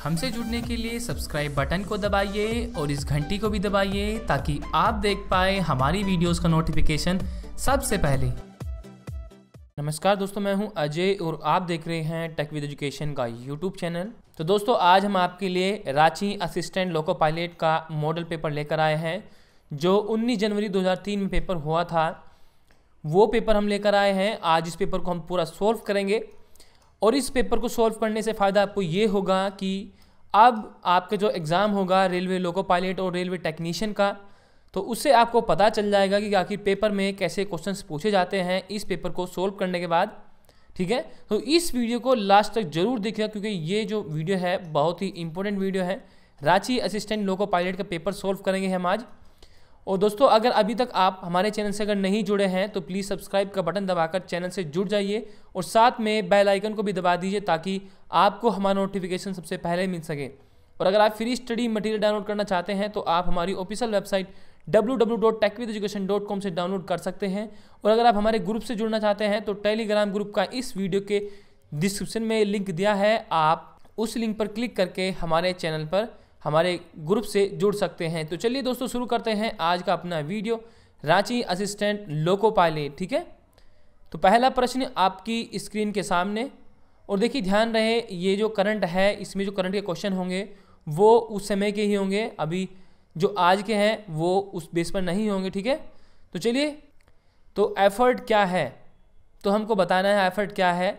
हमसे जुड़ने के लिए सब्सक्राइब बटन को दबाइए और इस घंटी को भी दबाइए ताकि आप देख पाए हमारी वीडियोस का नोटिफिकेशन सबसे पहले। नमस्कार दोस्तों, मैं हूं अजय और आप देख रहे हैं टेक विद एजुकेशन का यूट्यूब चैनल। तो दोस्तों, आज हम आपके लिए रांची असिस्टेंट लोको पायलट का मॉडल पेपर लेकर आए हैं जो 19 जनवरी 2003 में पेपर हुआ था। वो पेपर हम लेकर आए हैं। आज इस पेपर को हम पूरा सॉल्व करेंगे और इस पेपर को सॉल्व करने से फ़ायदा आपको ये होगा कि अब आपका जो एग्ज़ाम होगा रेलवे लोको पायलट और रेलवे टेक्नीशियन का, तो उससे आपको पता चल जाएगा कि आखिर पेपर में कैसे क्वेश्चंस पूछे जाते हैं इस पेपर को सॉल्व करने के बाद। ठीक है, तो इस वीडियो को लास्ट तक जरूर देखिएगा क्योंकि ये जो वीडियो है बहुत ही इंपॉर्टेंट वीडियो है। रांची असिस्टेंट लोको पायलट का पेपर सॉल्व करेंगे हम आज। और दोस्तों, अगर अभी तक आप हमारे चैनल से अगर नहीं जुड़े हैं तो प्लीज़ सब्सक्राइब का बटन दबाकर चैनल से जुड़ जाइए और साथ में बेल आइकन को भी दबा दीजिए ताकि आपको हमारा नोटिफिकेशन सबसे पहले मिल सके। और अगर आप फ्री स्टडी मटेरियल डाउनलोड करना चाहते हैं तो आप हमारी ऑफिशियल वेबसाइट www.techvideducation.com से डाउनलोड कर सकते हैं। और अगर आप हमारे ग्रुप से जुड़ना चाहते हैं तो टेलीग्राम ग्रुप का इस वीडियो के डिस्क्रिप्शन में लिंक दिया है, आप उस लिंक पर क्लिक करके हमारे चैनल पर हमारे ग्रुप से जुड़ सकते हैं। तो चलिए दोस्तों, शुरू करते हैं आज का अपना video Ranchi assistant loco pilot. ठीक है, तो पहला प्रश्न आपकी स्क्रीन के सामने, और देखिए ध्यान रहे ये जो करंट है इसमें जो करंट के क्वेश्चन होंगे वो उस समय के ही होंगे, अभी जो आज के हैं वो उस बेस पर नहीं होंगे। ठीक है, तो चलिए, तो एफर्ट क्या है तो हमको बताना है एफर्ट क्या है।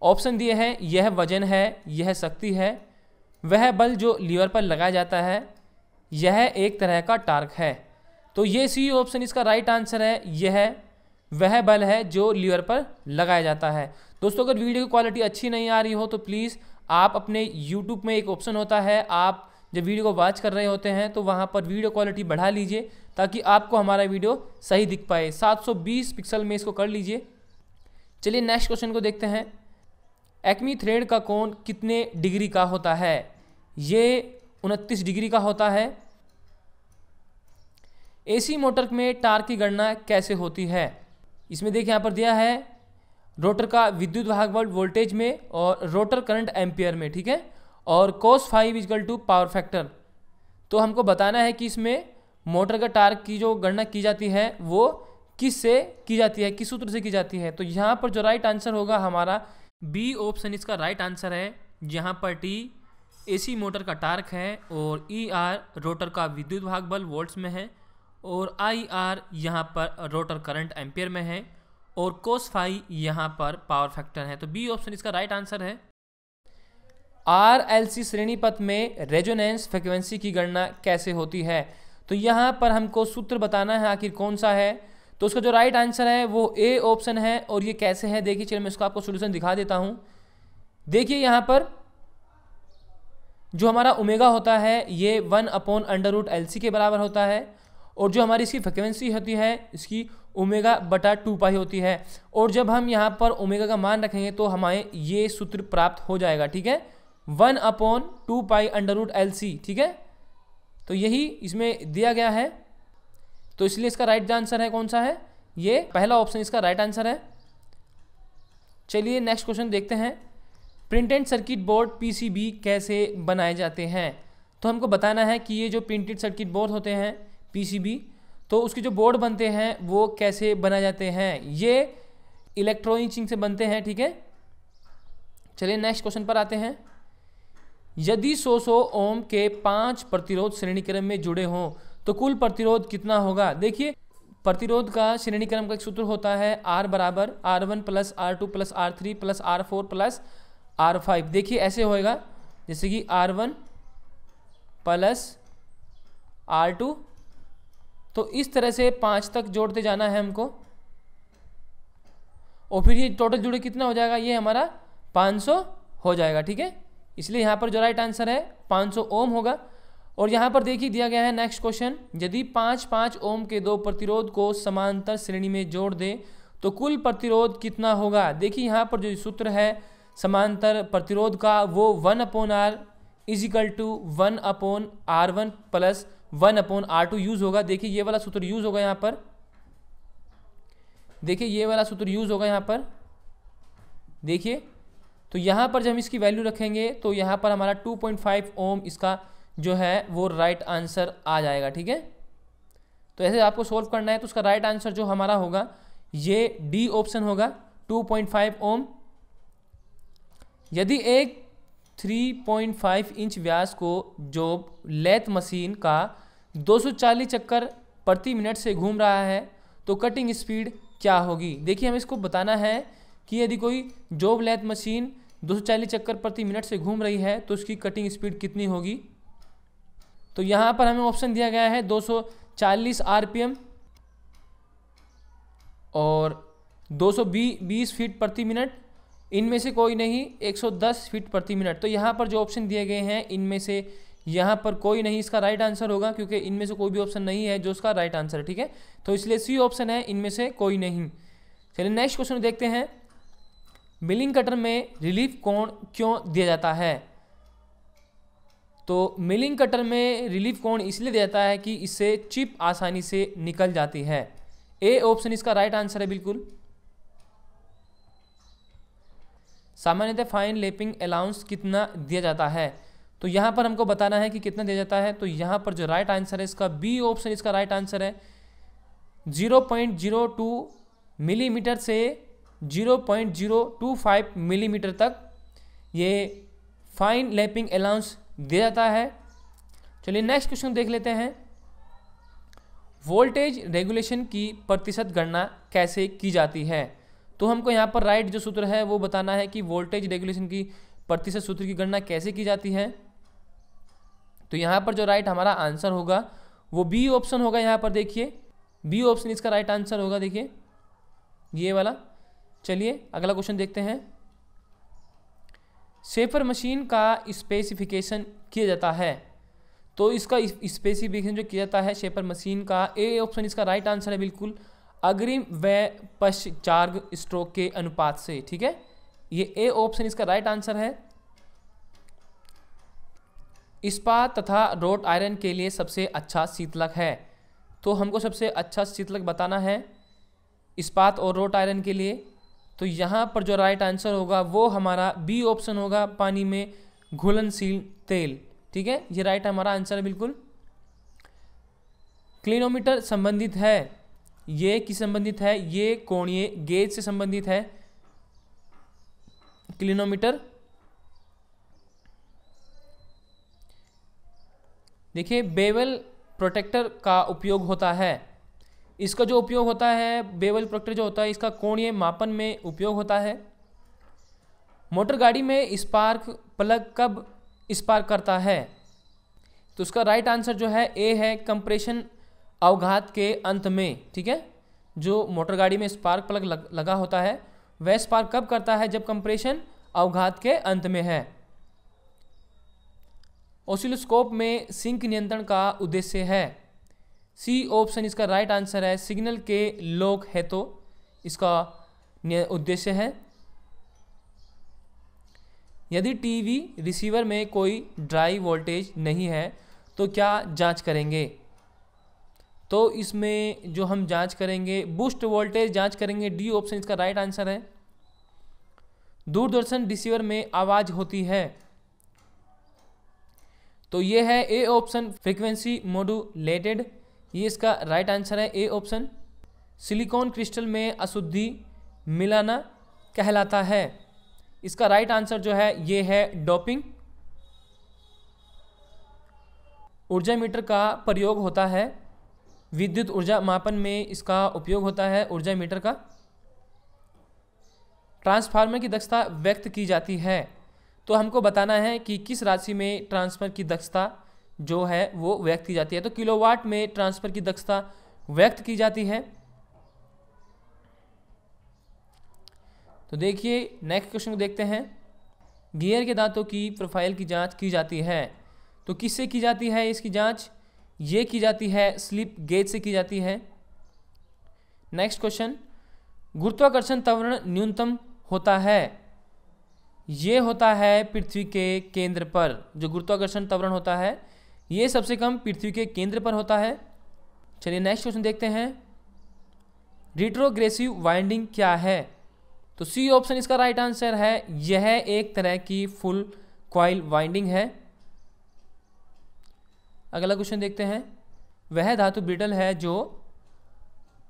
ऑप्शन दिए हैं, यह वजन है, यह शक्ति है, वह बल जो लीवर पर लगाया जाता है, यह एक तरह का टार्क है। तो ये सी ऑप्शन इसका राइट आंसर है, यह वह बल है जो लीवर पर लगाया जाता है। दोस्तों, अगर वीडियो की क्वालिटी अच्छी नहीं आ रही हो तो प्लीज़ आप अपने यूट्यूब में एक ऑप्शन होता है, आप जब वीडियो को वॉच कर रहे होते हैं तो वहाँ पर वीडियो क्वालिटी बढ़ा लीजिए ताकि आपको हमारा वीडियो सही दिख पाए। 720 पिक्सल में इसको कर लीजिए। चलिए नेक्स्ट क्वेश्चन को देखते हैं। एक्मी थ्रेड का कोण कितने डिग्री का होता है? ये 29 डिग्री का होता है। एसी मोटर में टार्क की गणना कैसे होती है? इसमें देखिए यहाँ पर दिया है रोटर का विद्युत वाहक बल वोल्टेज में और रोटर करंट एम्पियर में। ठीक है, और cos 5 = पावर फैक्टर। तो हमको बताना है कि इसमें मोटर का टार्क की जो गणना की जाती है वो किस से की जाती है, किस सूत्र से की जाती है। तो यहाँ पर जो राइट आंसर होगा हमारा बी ऑप्शन इसका राइट आंसर है। यहाँ पर टी एसी मोटर का टार्क है और ई आर रोटर का विद्युत वाहक बल वोल्ट्स में है और आई आर यहाँ पर रोटर करंट एम्पियर में है और cos 5 यहाँ पर पावर फैक्टर है। तो बी ऑप्शन इसका राइट आंसर है। RLC श्रेणी पथ में रेजोनेंस फ्रिक्वेंसी की गणना कैसे होती है? तो यहाँ पर हमको सूत्र बताना है आखिर कौन सा है। तो उसका जो राइट आंसर है वो ए ऑप्शन है। और ये कैसे है देखिए, चलिए मैं इसको आपको सोल्यूशन दिखा देता हूँ। देखिए यहाँ पर जो हमारा ओमेगा होता है ये 1/√LC के बराबर होता है और जो हमारी इसकी फ्रिक्वेंसी होती है इसकी ω/2π होती है। और जब हम यहाँ पर ओमेगा का मान रखेंगे तो हमें ये सूत्र प्राप्त हो जाएगा। ठीक है, 1/2π√LC। ठीक है, तो यही इसमें दिया गया है। तो इसलिए इसका राइट आंसर है कौन सा है? ये पहला ऑप्शन इसका राइट आंसर है। चलिए नेक्स्ट क्वेश्चन देखते हैं। प्रिंटेड सर्किट बोर्ड PCB कैसे बनाए जाते हैं? तो हमको बताना है कि ये जो प्रिंटेड सर्किट बोर्ड होते हैं PCB, तो उसके जो बोर्ड बनते हैं वो कैसे बनाए जाते हैं। ये इलेक्ट्रॉनिक से बनते हैं। ठीक है, चलिए नेक्स्ट क्वेश्चन पर आते हैं। यदि 100 ओम के 5 प्रतिरोध श्रेणी क्रम में जुड़े हों तो कुल प्रतिरोध कितना होगा? देखिए, प्रतिरोध का श्रेणी क्रम का एक सूत्र होता है R = R1 + R2 + R3 + R4 + R5। देखिए ऐसे होएगा जैसे कि R1 + R2, तो इस तरह से 5 तक जोड़ते जाना है हमको और फिर ये टोटल जुड़े कितना हो जाएगा, ये हमारा 500 हो जाएगा। ठीक है, इसलिए यहाँ पर जो राइट आंसर है 500 ओम होगा। और यहाँ पर देखिए दिया गया है नेक्स्ट क्वेश्चन, यदि 5 ओम के दो प्रतिरोध को समांतर श्रेणी में जोड़ दें तो कुल प्रतिरोध कितना होगा? देखिए यहाँ पर जो सूत्र है समांतर प्रतिरोध का वो 1/R = 1/R1 + 1/R2 यूज होगा। देखिए ये वाला सूत्र यूज होगा यहाँ पर। देखिए ये वाला सूत्र यूज होगा यहाँ पर। देखिए तो यहाँ पर जब हम इसकी वैल्यू रखेंगे तो यहाँ पर हमारा 2.5 ओम इसका जो है वो राइट आंसर आ जाएगा। ठीक है, तो ऐसे आपको सोल्व करना है। तो उसका राइट आंसर जो हमारा होगा ये डी ऑप्शन होगा, 2.5 ओम। यदि एक 3.5 इंच व्यास को जो लेथ मशीन का 240 चक्कर प्रति मिनट से घूम रहा है तो कटिंग स्पीड क्या होगी। देखिए, हमें इसको बताना है कि यदि कोई जॉब लेथ मशीन 240 चक्कर प्रति मिनट से घूम रही है तो उसकी कटिंग स्पीड कितनी होगी। तो यहाँ पर हमें ऑप्शन दिया गया है 240 आरपीएम और 220 फीट प्रति मिनट, इनमें से कोई नहीं 110 फीट प्रति मिनट। तो यहाँ पर जो ऑप्शन दिए गए हैं इनमें से यहाँ पर कोई नहीं इसका राइट आंसर होगा, क्योंकि इनमें से कोई भी ऑप्शन नहीं है जो उसका राइट आंसर है। ठीक है, तो इसलिए सी ऑप्शन है, इनमें से कोई नहीं। चलिए नेक्स्ट क्वेश्चन देखते हैं। मिलिंग कटर में रिलीफ कोण क्यों दिया जाता है। तो मिलिंग कटर में रिलीफ कोण इसलिए दिया जाता है कि इससे चिप आसानी से निकल जाती है। ए ऑप्शन इसका राइट आंसर है बिल्कुल। सामान्यतः फाइन लैपिंग अलाउंस कितना दिया जाता है। तो यहाँ पर हमको बताना है कि कितना दिया जाता है। तो यहाँ पर जो राइट आंसर है इसका बी ऑप्शन इसका राइट आंसर है। 0.02 मिलीमीटर से 0.025 मिलीमीटर तक ये फाइन लैपिंग अलाउंस दिया जाता है। चलिए नेक्स्ट क्वेश्चन देख लेते हैं। वोल्टेज रेगुलेशन की प्रतिशत गणना कैसे की जाती है। तो हमको यहाँ पर राइट जो सूत्र है वो बताना है कि वोल्टेज रेगुलेशन की प्रतिशत सूत्र की गणना कैसे की जाती है। तो यहाँ पर जो राइट हमारा आंसर होगा वो बी ऑप्शन होगा। यहाँ पर देखिए बी ऑप्शन इसका राइट आंसर होगा, देखिए ये वाला। चलिए अगला क्वेश्चन देखते हैं। शेफर मशीन का स्पेसिफिकेशन किया जाता है। तो इसका स्पेसिफिकेशन जो किया जाता है शेफर मशीन का, ए ऑप्शन इसका राइट आंसर है बिल्कुल, अग्रिम व पश्चार्ग स्ट्रोक के अनुपात से। ठीक है, ये ए ऑप्शन इसका राइट आंसर है। इस्पात तथा रोट आयरन के लिए सबसे अच्छा शीतलक है। तो हमको सबसे अच्छा शीतलक बताना है इस्पात और रोट आयरन के लिए। तो यहाँ पर जो राइट आंसर होगा वो हमारा बी ऑप्शन होगा, पानी में घुलनशील तेल। ठीक है, ये राइट हमारा आंसर है बिल्कुल। क्लिनोमीटर संबंधित है, ये किस संबंधित है, ये कोणीय गेज से संबंधित है क्लिनोमीटर। देखिए बेवल प्रोटेक्टर का उपयोग होता है। इसका जो उपयोग होता है बेवल प्रोटेक्टर जो होता है इसका कोणीय मापन में उपयोग होता है। मोटर गाड़ी में स्पार्क प्लग कब स्पार्क करता है। तो उसका राइट आंसर जो है ए है, कंप्रेशन अवघात के अंत में। ठीक है, जो मोटर गाड़ी में स्पार्क प्लग लगा होता है वह स्पार्क कब करता है, जब कंप्रेशन अवघात के अंत में है। ऑसिलोस्कोप में सिंक नियंत्रण का उद्देश्य है। सी ऑप्शन इसका राइट आंसर है, सिग्नल के लॉक है तो इसका उद्देश्य है। यदि टीवी रिसीवर में कोई ड्राई वोल्टेज नहीं है तो क्या जांच करेंगे। तो इसमें जो हम जांच करेंगे बूस्ट वोल्टेज जांच करेंगे, डी ऑप्शन इसका राइट आंसर है। दूरदर्शन रिसीवर में आवाज़ होती है तो ये है ए ऑप्शन, फ्रीक्वेंसी मॉड्यूलेटेड, ये इसका राइट आंसर है ए ऑप्शन। सिलिकॉन क्रिस्टल में अशुद्धि मिलाना कहलाता है, इसका राइट आंसर जो है ये है डोपिंग। ऊर्जा मीटर का प्रयोग होता है, विद्युत ऊर्जा मापन में इसका उपयोग होता है ऊर्जा मीटर का। ट्रांसफार्मर की दक्षता व्यक्त की जाती है। तो हमको बताना है कि किस राशि में ट्रांसफर की दक्षता जो है वो व्यक्त की जाती है। तो किलोवाट में ट्रांसफर की दक्षता व्यक्त की जाती है। तो देखिए नेक्स्ट क्वेश्चन को देखते हैं। गियर के दांतों की प्रोफाइल की जांच की जाती है। तो किससे की जाती है इसकी जांच, ये की जाती है स्लिप गेज से की जाती है। नेक्स्ट क्वेश्चन, गुरुत्वाकर्षण त्वरण न्यूनतम होता है, ये होता है पृथ्वी के केंद्र पर। जो गुरुत्वाकर्षण त्वरण होता है ये सबसे कम पृथ्वी के केंद्र पर होता है। चलिए नेक्स्ट क्वेश्चन देखते हैं। रिट्रोग्रेसिव वाइंडिंग क्या है। तो सी ऑप्शन इसका राइट आंसर है। यह एक तरह की फुल कॉइल वाइंडिंग है। अगला क्वेश्चन देखते हैं। वह धातु ब्रिटल है जो,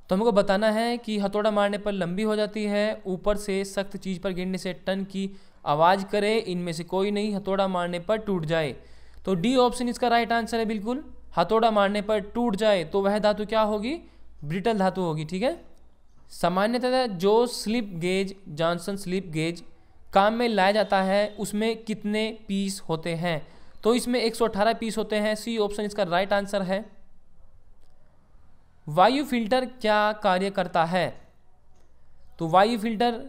तो हमको बताना है कि हथौड़ा मारने पर लंबी हो जाती है, ऊपर से सख्त चीज़ पर गिरने से टन की आवाज़ करे, इनमें से कोई नहीं, हथौड़ा मारने पर टूट जाए। तो डी ऑप्शन इसका राइट आंसर है बिल्कुल। हथौड़ा मारने पर टूट जाए तो वह धातु क्या होगी? ब्रिटल धातु होगी। ठीक है। सामान्यतः जो slip gauge, Johnson slip gauge काम में लाया जाता है उसमें कितने पीस होते हैं? तो इसमें 118 पीस होते हैं। सी ऑप्शन इसका राइट आंसर है। वायु फिल्टर क्या कार्य करता है? तो वायु फिल्टर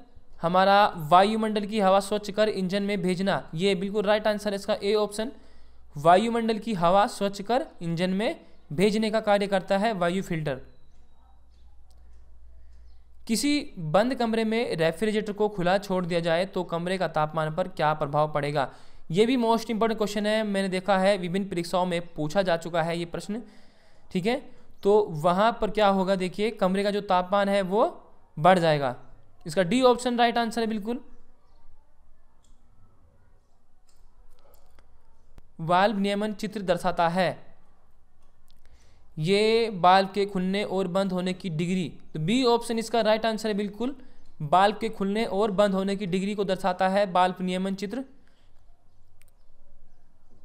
हमारा वायुमंडल की हवा स्वच्छ कर इंजन में भेजना, ये बिल्कुल राइट आंसर है इसका ए ऑप्शन। वायुमंडल की हवा स्वच्छ कर इंजन में भेजने का कार्य करता है वायु फिल्टर। किसी बंद कमरे में रेफ्रिजरेटर को खुला छोड़ दिया जाए तो कमरे का तापमान पर क्या प्रभाव पड़ेगा? ये भी मोस्ट इंपॉर्टेंट क्वेश्चन है, मैंने देखा है विभिन्न परीक्षाओं में पूछा जा चुका है ये प्रश्न। ठीक है, तो वहाँ पर क्या होगा, देखिए कमरे का जो तापमान है वो बढ़ जाएगा। इसका डी ऑप्शन राइट आंसर है बिल्कुल। वाल्व नियमन चित्र दर्शाता है, ये वाल्व के खुलने और बंद होने की डिग्री, तो बी ऑप्शन इसका राइट आंसर है बिल्कुल। वाल्व के खुलने और बंद होने की डिग्री को दर्शाता है वाल्व नियमन चित्र।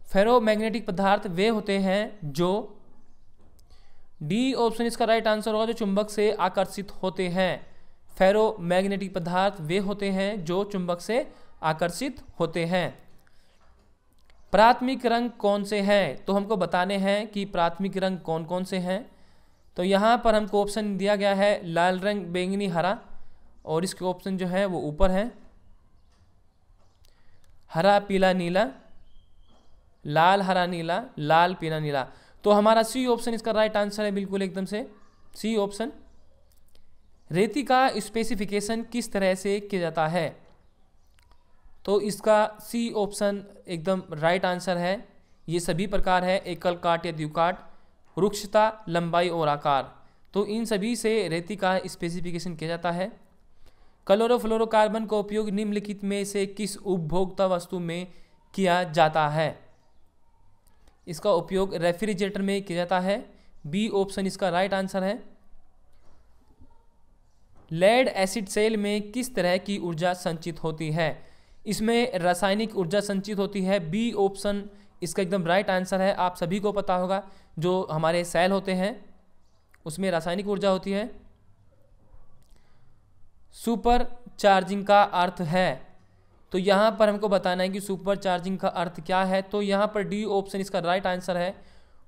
फेरोमैग्नेटिक पदार्थ वे होते हैं जो, डी ऑप्शन इसका राइट आंसर होगा, जो चुंबक से आकर्षित होते हैं। फेरोमैग्नेटिक पदार्थ वे होते हैं जो चुंबक से आकर्षित होते हैं। प्राथमिक रंग कौन से हैं? तो हमको बताने हैं कि प्राथमिक रंग कौन कौन से हैं। तो यहाँ पर हमको ऑप्शन दिया गया है लाल रंग, बैंगनी, हरा, और इसके ऑप्शन जो है वो ऊपर है, हरा, पीला, नीला, लाल, हरा, नीला, लाल, पीला, नीला। तो हमारा सी ऑप्शन इसका राइट आंसर है बिल्कुल एकदम से, सी ऑप्शन। रेती का स्पेसिफिकेशन किस तरह से किया जाता है? तो इसका सी ऑप्शन एकदम राइट आंसर है। ये सभी प्रकार है, एकल काट या द्विकाट, रुक्षता, लंबाई और आकार। तो इन सभी से रेती का स्पेसिफिकेशन किया जाता है। क्लोरोफ्लोरोकार्बन का उपयोग निम्नलिखित में से किस उपभोक्ता वस्तु में किया जाता है? इसका उपयोग रेफ्रिजरेटर में किया जाता है। बी ऑप्शन इसका राइट आंसर है। लेड एसिड सेल में किस तरह की ऊर्जा संचित होती है? इसमें रासायनिक ऊर्जा संचित होती है। बी ऑप्शन इसका एकदम राइट आंसर है। आप सभी को पता होगा जो हमारे सेल होते हैं उसमें रासायनिक ऊर्जा होती है। सुपर चार्जिंग का अर्थ है, तो यहाँ पर हमको बताना है कि सुपर चार्जिंग का अर्थ क्या है। तो यहाँ पर डी ऑप्शन इसका राइट आंसर है।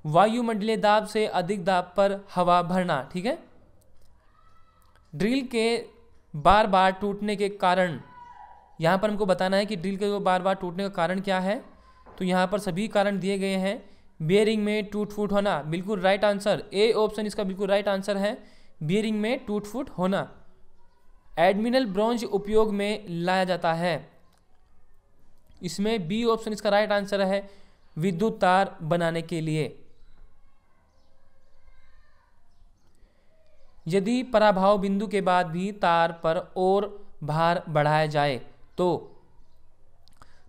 वायुमंडलीय दाब से अधिक दाब पर हवा भरना। ठीक है। ड्रिल के बार बार टूटने के कारण, यहाँ पर हमको बताना है कि ड्रिल के बार बार टूटने का कारण क्या है। तो यहाँ पर सभी कारण दिए गए हैं। बियरिंग में टूट फूट होना, बिल्कुल राइट आंसर, ए ऑप्शन इसका बिल्कुल राइट आंसर है। बियरिंग में टूट फूट होना। एडमिनल ब्रॉन्ज उपयोग में लाया जाता है, इसमें बी ऑप्शन इसका राइट आंसर है, विद्युत तार बनाने के लिए। यदि पराभाव बिंदु के बाद भी तार पर और भार बढ़ाया जाए तो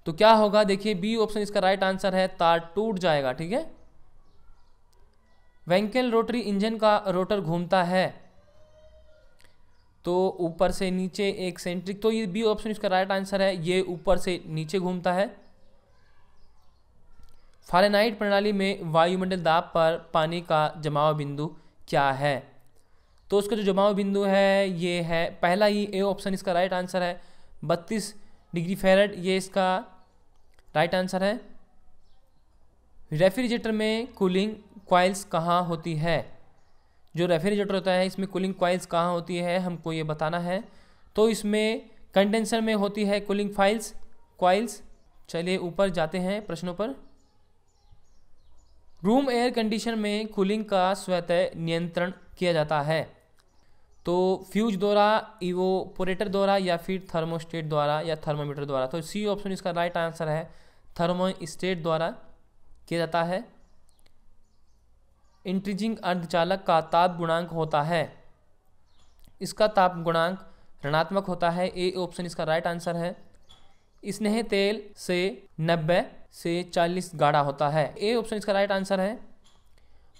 क्या होगा? देखिए बी ऑप्शन इसका राइट आंसर है, तार टूट जाएगा। ठीक है। वैंकेल रोटरी इंजन का रोटर घूमता है तो ऊपर से नीचे एक सेंट्रिक, तो ये बी ऑप्शन इसका राइट आंसर है, ये ऊपर से नीचे घूमता है। फारेनहाइट प्रणाली में वायुमंडल दाब पर पानी का जमाव बिंदु क्या है? तो उसका जो जमाव बिंदु है ये है पहला ही, ए ऑप्शन इसका राइट आंसर है, 32 डिग्री फ़ारेनहाइट, ये इसका राइट आंसर है। रेफ्रिजरेटर में कूलिंग कॉइल्स कहाँ होती है? जो रेफ्रिजरेटर होता है इसमें कूलिंग कॉइल्स कहाँ होती है, हमको ये बताना है। तो इसमें कंडेंसर में होती है कूलिंग कॉइल्स। चलिए ऊपर जाते हैं प्रश्नों पर। रूम एयर कंडीशन में कूलिंग का स्वतः नियंत्रण किया जाता है, तो फ्यूज द्वारा, इवोपोरेटर द्वारा, या फिर थर्मोस्टेट द्वारा, या थर्मोमीटर द्वारा। तो सी ऑप्शन इसका राइट आंसर है, थर्मोस्टेट द्वारा किया जाता है। इंट्रिंसिक अर्धचालक का ताप गुणांक होता है, इसका ताप गुणांक ऋणात्मक होता है। ए ऑप्शन इसका राइट आंसर है। स्नेह तेल से 90 से 40 गाढ़ा होता है। ए ऑप्शन इसका राइट आंसर है।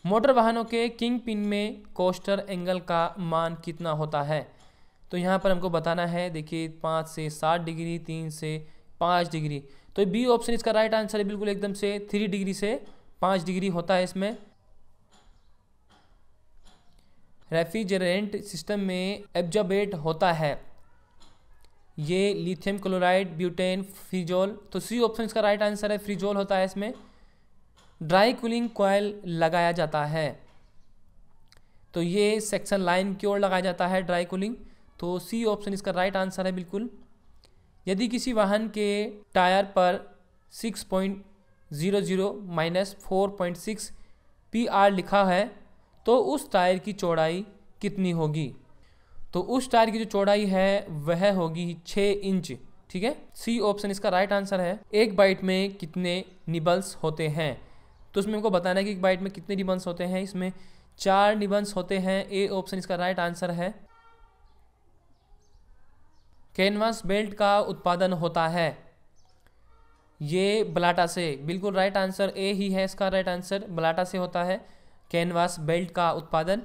मोटर वाहनों के किंग पिन में कोस्टर एंगल का मान कितना होता है? तो यहाँ पर हमको बताना है, देखिए 5 से 60 डिग्री, 3 से 5 डिग्री। तो बी ऑप्शन इसका राइट आंसर है, बिल्कुल एकदम से 3 डिग्री से 5 डिग्री होता है इसमें। रेफ्रिजरेंट सिस्टम में एब्जॉर्बेट होता है, ये लिथियम क्लोराइड, ब्यूटेन, फ्रीजोल। तो सी ऑप्शन इसका राइट आंसर है, फ्रीजोल होता है इसमें। ड्राई कूलिंग कॉयल लगाया जाता है, तो ये सेक्शन लाइन की ओर लगाया जाता है ड्राई कूलिंग। तो सी ऑप्शन इसका राइट आंसर है बिल्कुल। यदि किसी वाहन के टायर पर 6.00 माइनस 4.6 PR लिखा है तो उस टायर की चौड़ाई कितनी होगी? तो उस टायर की जो चौड़ाई है वह होगी 6 इंच। ठीक है, सी ऑप्शन इसका राइट आंसर है। एक बाइट में कितने निबल्स होते हैं? तो इसमें हमको बताना है कि एक बाइट में कितने निबल्स होते हैं। इसमें 4 निबल्स होते हैं। ए ऑप्शन इसका राइट आंसर है। कैनवास बेल्ट का उत्पादन होता है, ये बलाटा से, बिल्कुल राइट आंसर ए ही है इसका राइट आंसर। बलाटा से होता है कैनवास बेल्ट का उत्पादन।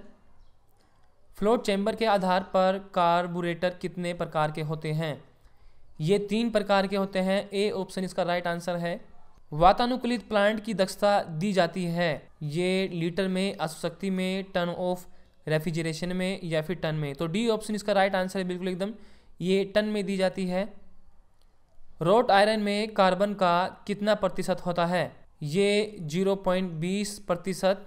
फ्लोट चैम्बर के आधार पर कार्बोरेटर कितने प्रकार के होते हैं? ये 3 प्रकार के होते हैं। ए ऑप्शन इसका राइट आंसर है। वातानुकूलित प्लांट की दक्षता दी जाती है, ये लीटर में, अशुशक्ति में, टन ऑफ रेफ्रिजरेशन में या फिर टन में। तो डी ऑप्शन इसका राइट आंसर है बिल्कुल एकदम, ये टन में दी जाती है। रोट आयरन में कार्बन का कितना प्रतिशत होता है? ये 0.20%,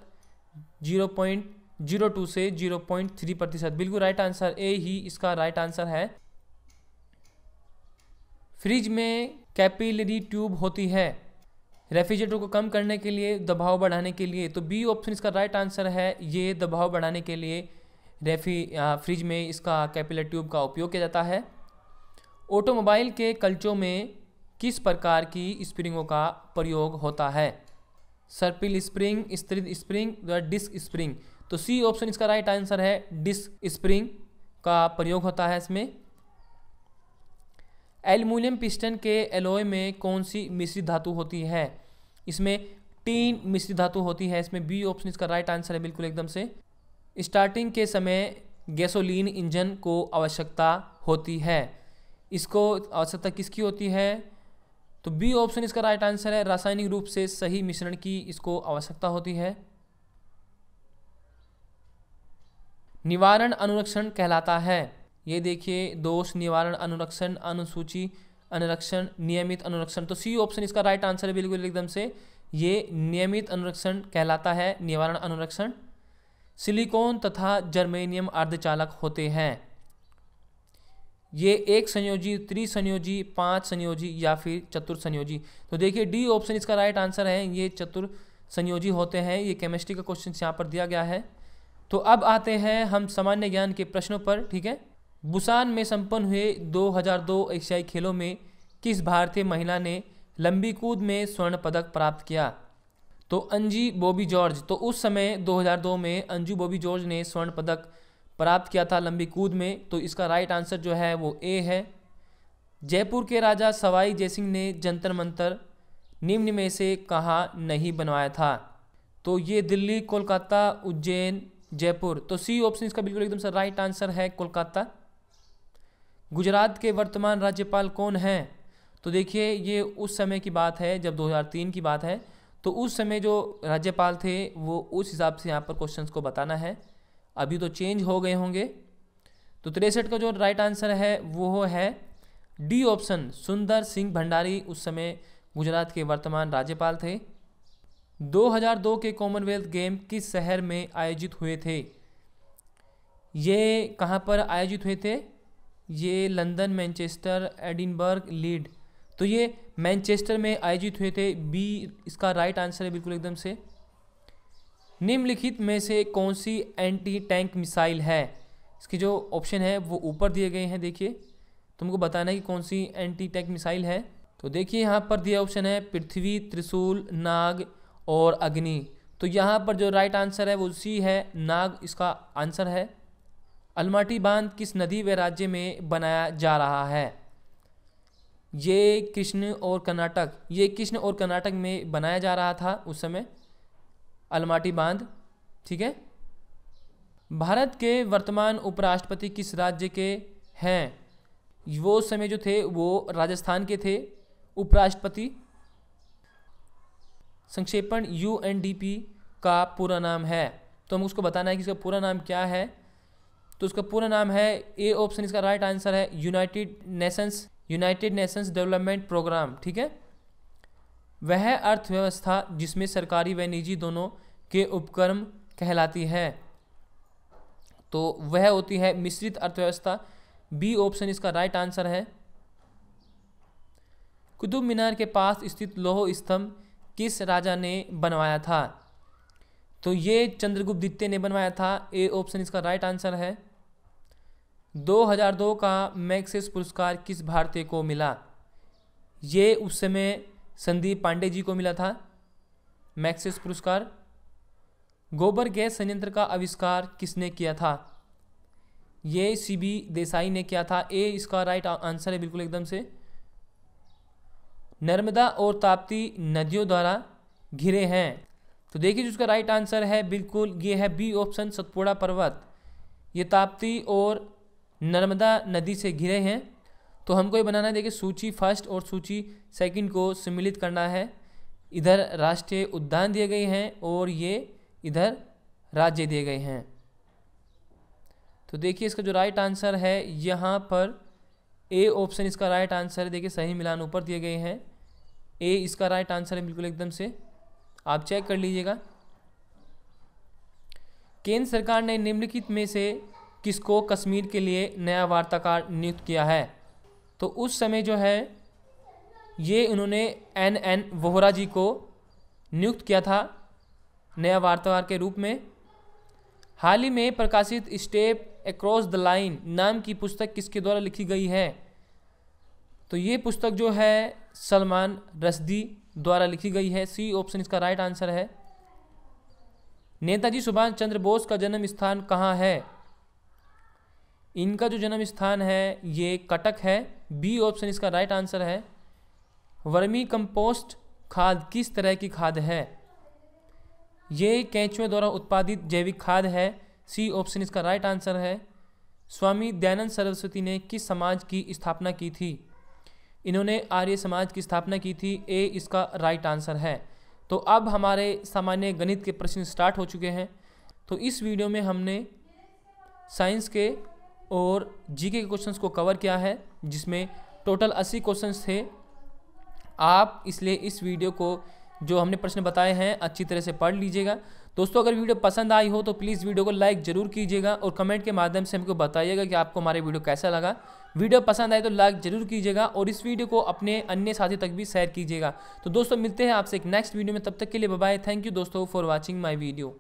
0.02 से 0.3%, बिल्कुल राइट आंसर ए ही इसका राइट आंसर है। फ्रिज में कैपिलरी ट्यूब होती है, रेफ्रिजरेटर को कम करने के लिए, दबाव बढ़ाने के लिए। तो बी ऑप्शन इसका राइट आंसर है, ये दबाव बढ़ाने के लिए फ्रिज में इसका कैपिलरी ट्यूब का उपयोग किया जाता है। ऑटोमोबाइल के कलचों में किस प्रकार की स्प्रिंगों का प्रयोग होता है? सर्पिल स्प्रिंग, स्थिर स्प्रिंग या डिस्क स्प्रिंग। तो सी ऑप्शन इसका राइट आंसर है, डिस्क स्प्रिंग का प्रयोग होता है इसमें। एल्युमिनियम पिस्टन के एलॉय में कौन सी मिश्रित धातु होती है? इसमें टीन मिश्रित धातु होती है इसमें। बी ऑप्शन इसका राइट आंसर है बिल्कुल एकदम से। स्टार्टिंग के समय गैसोलीन इंजन को आवश्यकता होती है, इसको आवश्यकता किसकी होती है? तो बी ऑप्शन इसका राइट आंसर है, रासायनिक रूप से सही मिश्रण की इसको आवश्यकता होती है। निवारण अनुरक्षण कहलाता है, ये देखिए, दोष निवारण अनुरक्षण, अनुसूची अनुरक्षण, नियमित अनुरक्षण। तो सी ऑप्शन इसका राइट आंसर है बिल्कुल एकदम से, ये नियमित अनुरक्षण कहलाता है, निवारण अनुरक्षण। सिलिकॉन तथा जर्मेनियम अर्धचालक होते हैं, ये एक संयोजी, त्रिसंयोजी, 5 संयोजी या फिर चतुर्संयोजी। तो देखिए डी ऑप्शन इसका राइट आंसर है, ये चतुर्संयोजी होते हैं। ये केमिस्ट्री का क्वेश्चन यहाँ पर दिया गया है। तो अब आते हैं हम सामान्य ज्ञान के प्रश्नों पर। ठीक है, बुसान में संपन्न हुए 2002 एशियाई खेलों में किस भारतीय महिला ने लंबी कूद में स्वर्ण पदक प्राप्त किया? तो अंजी बॉबी जॉर्ज। तो उस समय 2002 में अंजू बॉबी जॉर्ज ने स्वर्ण पदक प्राप्त किया था लंबी कूद में। तो इसका राइट आंसर जो है वो ए है। जयपुर के राजा सवाई जयसिंह ने जंतर मंतर निम्न में से कहाँ नहीं बनवाया था? तो ये दिल्ली, कोलकाता, उज्जैन, जयपुर। तो सी ऑप्शन इसका बिल्कुल एकदम से राइट आंसर है, कोलकाता। गुजरात के वर्तमान राज्यपाल कौन हैं? तो देखिए ये उस समय की बात है जब 2003 की बात है। तो उस समय जो राज्यपाल थे वो उस हिसाब से यहाँ पर क्वेश्चंस को बताना है। अभी तो चेंज हो गए होंगे। तो 63 का जो राइट आंसर है वो है डी ऑप्शन, सुंदर सिंह भंडारी उस समय गुजरात के वर्तमान राज्यपाल थे। 2002 के कॉमनवेल्थ गेम किस शहर में आयोजित हुए थे? ये कहाँ पर आयोजित हुए थे? ये लंदन, मैनचेस्टर, एडिनबर्ग, लीड। तो ये मैनचेस्टर में आयोजित हुए थे। बी इसका राइट आंसर है बिल्कुल एकदम से। निम्नलिखित में से कौन सी एंटी टैंक मिसाइल है? इसके जो ऑप्शन है वो ऊपर दिए गए हैं। देखिए तुमको बताना है कि कौन सी एंटी टैंक मिसाइल है। तो देखिए यहाँ पर दिया ऑप्शन है पृथ्वी, त्रिशूल, नाग और अग्नि। तो यहाँ पर जो राइट आंसर है वो सी है, नाग इसका आंसर है। अलमाटी बांध किस नदी व राज्य में बनाया जा रहा है? ये कृष्ण और कर्नाटक में बनाया जा रहा था उस समय अलमाटी बांध। ठीक है। भारत के वर्तमान उपराष्ट्रपति किस राज्य के हैं? वो समय जो थे वो राजस्थान के थे उपराष्ट्रपति। संक्षेपण UNDP का पूरा नाम है, तो हम उसको बताना है कि इसका पूरा नाम क्या है। तो उसका पूरा नाम है, ए ऑप्शन इसका राइट आंसर है, यूनाइटेड नेशंस डेवलपमेंट प्रोग्राम। ठीक है। वह अर्थव्यवस्था जिसमें सरकारी व निजी दोनों के उपक्रम कहलाती है, तो वह होती है मिश्रित अर्थव्यवस्था। बी ऑप्शन इसका राइट आंसर है। कुतुब मीनार के पास स्थित लौह स्तंभ किस राजा ने बनवाया था? तो ये चंद्रगुप्त द्वितीय ने बनवाया था। ए ऑप्शन इसका राइट आंसर है। 2002 का मैग्सेस पुरस्कार किस भारतीय को मिला? ये उस समय संदीप पांडे जी को मिला था मैग्सेस पुरस्कार। गोबर गैस संयंत्र का आविष्कार किसने किया था? ये CB देसाई ने किया था। ए इसका राइट आंसर है बिल्कुल एकदम से। नर्मदा और ताप्ती नदियों द्वारा घिरे हैं, तो देखिए जिसका राइट आंसर है बिल्कुल ये है बी ऑप्शन, सतपुड़ा पर्वत। ये ताप्ती और नर्मदा नदी से घिरे हैं। तो हमको ये बनाना है, देखिए सूची फर्स्ट और सूची सेकंड को सम्मिलित करना है। इधर राष्ट्रीय उद्यान दिए गए हैं और ये इधर राज्य दिए गए हैं। तो देखिए इसका जो राइट आंसर है यहाँ पर ए ऑप्शन इसका राइट आंसर है। देखिए सही मिलान ऊपर दिए गए हैं, ए इसका राइट आंसर है बिल्कुल एकदम से, आप चेक कर लीजिएगा। केंद्र सरकार ने निम्नलिखित में से किसको कश्मीर के लिए नया वार्ताकार नियुक्त किया है? तो उस समय जो है ये उन्होंने NN वोहरा जी को नियुक्त किया था नया वार्ताकार के रूप में। हाल ही में प्रकाशित स्टेप अक्रॉस द लाइन नाम की पुस्तक किसके द्वारा लिखी गई है? तो ये पुस्तक जो है सलमान रश्दी द्वारा लिखी गई है। सी ऑप्शन इसका राइट आंसर है। नेताजी सुभाष चंद्र बोस का जन्म स्थान कहाँ है? इनका जो जन्म स्थान है ये कटक है। बी ऑप्शन इसका राइट आंसर है। वर्मी कंपोस्ट खाद किस तरह की खाद है? ये केंचुए द्वारा उत्पादित जैविक खाद है। सी ऑप्शन इसका राइट आंसर है। स्वामी दयानंद सरस्वती ने किस समाज की स्थापना की थी? इन्होंने आर्य समाज की स्थापना की थी। ए इसका राइट आंसर है। तो अब हमारे सामान्य गणित के प्रश्न स्टार्ट हो चुके हैं। तो इस वीडियो में हमने साइंस के और जीके के क्वेश्चंस को कवर किया है, जिसमें टोटल 80 क्वेश्चंस थे। आप इसलिए इस वीडियो को जो हमने प्रश्न बताए हैं अच्छी तरह से पढ़ लीजिएगा। दोस्तों अगर वीडियो पसंद आई हो तो प्लीज़ वीडियो को लाइक जरूर कीजिएगा और कमेंट के माध्यम से हमको बताइएगा कि आपको हमारे वीडियो कैसा लगा। वीडियो पसंद आए तो लाइक जरूर कीजिएगा और इस वीडियो को अपने अन्य साथी तक भी शेयर कीजिएगा। तो दोस्तों मिलते हैं आपसे एक नेक्स्ट वीडियो में, तब तक के लिए बाय बाय। थैंक यू दोस्तों फॉर वॉचिंग माई वीडियो।